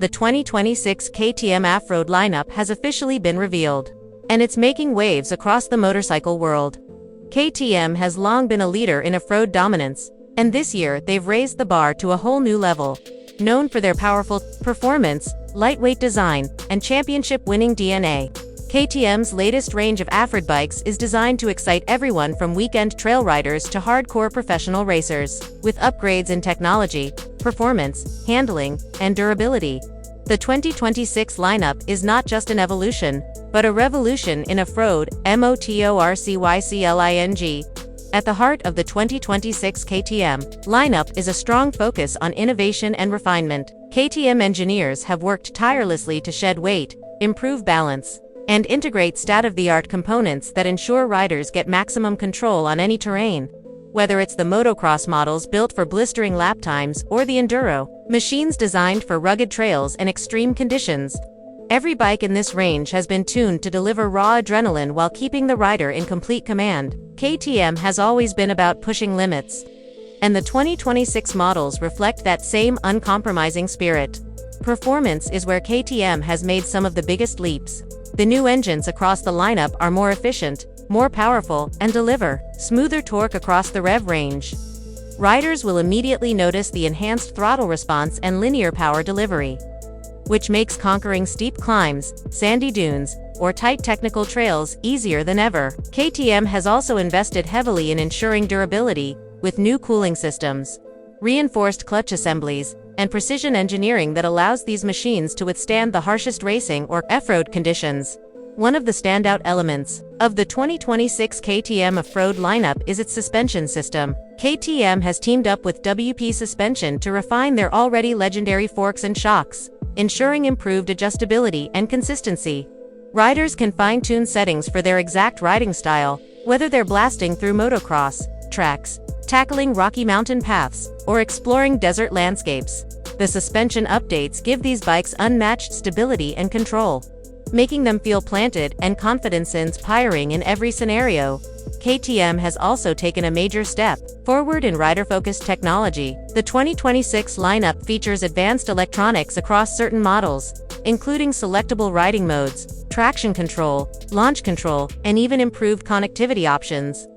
the 2026 KTM Offroad lineup has officially been revealed, and it's making waves across the motorcycle world. KTM has long been a leader in off-road dominance, and this year they've raised the bar to a whole new level. Known for their powerful performance, lightweight design, and championship-winning DNA, KTM's latest range of Offroad bikes is designed to excite everyone from weekend trail riders to hardcore professional racers. With upgrades in technology, performance, handling, and durability, the 2026 lineup is not just an evolution, but a revolution in off-road, motorcycling. At the heart of the 2026 KTM lineup is a strong focus on innovation and refinement. KTM engineers have worked tirelessly to shed weight, improve balance, and integrate state-of-the-art components that ensure riders get maximum control on any terrain. Whether it's the motocross models built for blistering lap times or the Enduro machines designed for rugged trails and extreme conditions, every bike in this range has been tuned to deliver raw adrenaline while keeping the rider in complete command. KTM has always been about pushing limits, and the 2026 models reflect that same uncompromising spirit. Performance is where KTM has made some of the biggest leaps. The new engines across the lineup are more efficient, more powerful, and deliver smoother torque across the rev range. Riders will immediately notice the enhanced throttle response and linear power delivery, which makes conquering steep climbs, sandy dunes, or tight technical trails easier than ever. KTM has also invested heavily in ensuring durability, with new cooling systems, reinforced clutch assemblies, and precision engineering that allows these machines to withstand the harshest racing or off-road conditions. One of the standout elements of the 2026 KTM Offroad lineup is its suspension system. KTM has teamed up with WP Suspension to refine their already legendary forks and shocks, ensuring improved adjustability and consistency. Riders can fine-tune settings for their exact riding style, whether they're blasting through motocross tracks, tackling rocky mountain paths, or exploring desert landscapes. The suspension updates give these bikes unmatched stability and control, making them feel planted and confidence-inspiring in every scenario. KTM has also taken a major step forward in rider-focused technology. The 2026 lineup features advanced electronics across certain models, including selectable riding modes, traction control, launch control, and even improved connectivity options.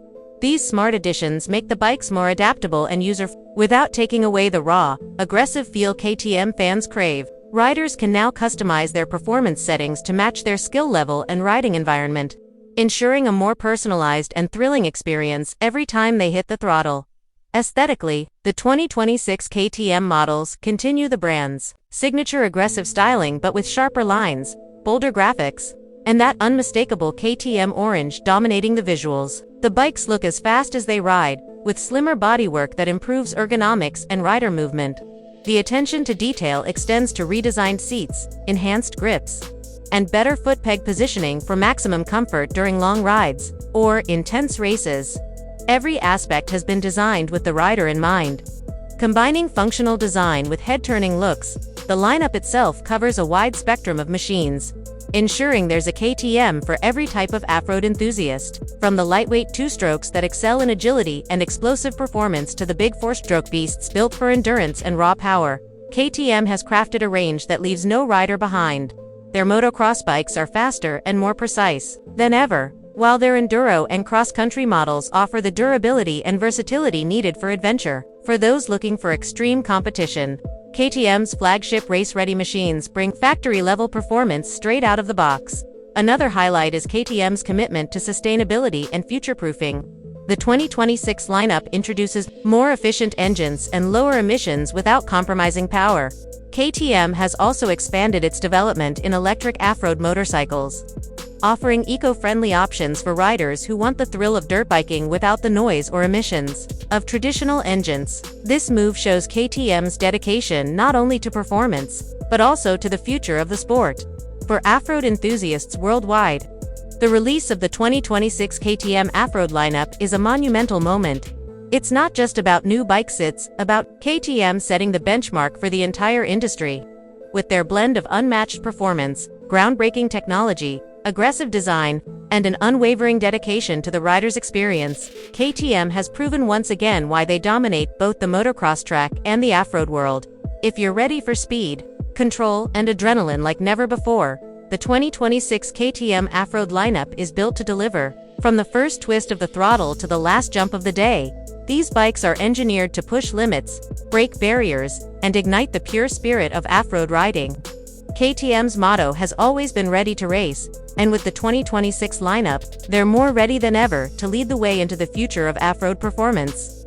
These smart additions make the bikes more adaptable and user-friendly without taking away the raw, aggressive feel KTM fans crave. Riders can now customize their performance settings to match their skill level and riding environment, ensuring a more personalized and thrilling experience every time they hit the throttle. Aesthetically, the 2026 KTM models continue the brand's signature aggressive styling but with sharper lines, bolder graphics, and that unmistakable KTM orange dominating the visuals. The bikes look as fast as they ride, with slimmer bodywork that improves ergonomics and rider movement. The attention to detail extends to redesigned seats, enhanced grips, and better foot peg positioning for maximum comfort during long rides or intense races. Every aspect has been designed with the rider in mind. Combining functional design with head-turning looks, the lineup itself covers a wide spectrum of machines, ensuring there's a KTM for every type of off-road enthusiast. From the lightweight two-strokes that excel in agility and explosive performance to the big four-stroke beasts built for endurance and raw power, KTM has crafted a range that leaves no rider behind. Their motocross bikes are faster and more precise than ever, while their enduro and cross-country models offer the durability and versatility needed for adventure. For those looking for extreme competition, KTM's flagship race-ready machines bring factory-level performance straight out of the box. Another highlight is KTM's commitment to sustainability and future-proofing. The 2026 lineup introduces more efficient engines and lower emissions without compromising power. KTM has also expanded its development in electric off-road motorcycles, offering eco-friendly options for riders who want the thrill of dirt biking without the noise or emissions of traditional engines. This move shows KTM's dedication not only to performance, but also to the future of the sport. For off-road enthusiasts worldwide, the release of the 2026 KTM Offroad lineup is a monumental moment. It's not just about new bikes, it's about KTM setting the benchmark for the entire industry. With their blend of unmatched performance, groundbreaking technology, aggressive design, and an unwavering dedication to the rider's experience, KTM has proven once again why they dominate both the motocross track and the off-road world. If you're ready for speed, control, and adrenaline like never before. The 2026 KTM Offroad Lineup is built to deliver, from the first twist of the throttle to the last jump of the day. These bikes are engineered to push limits, break barriers, and ignite the pure spirit of off-road riding. KTM's motto has always been ready to race, and with the 2026 lineup, they're more ready than ever to lead the way into the future of off-road performance.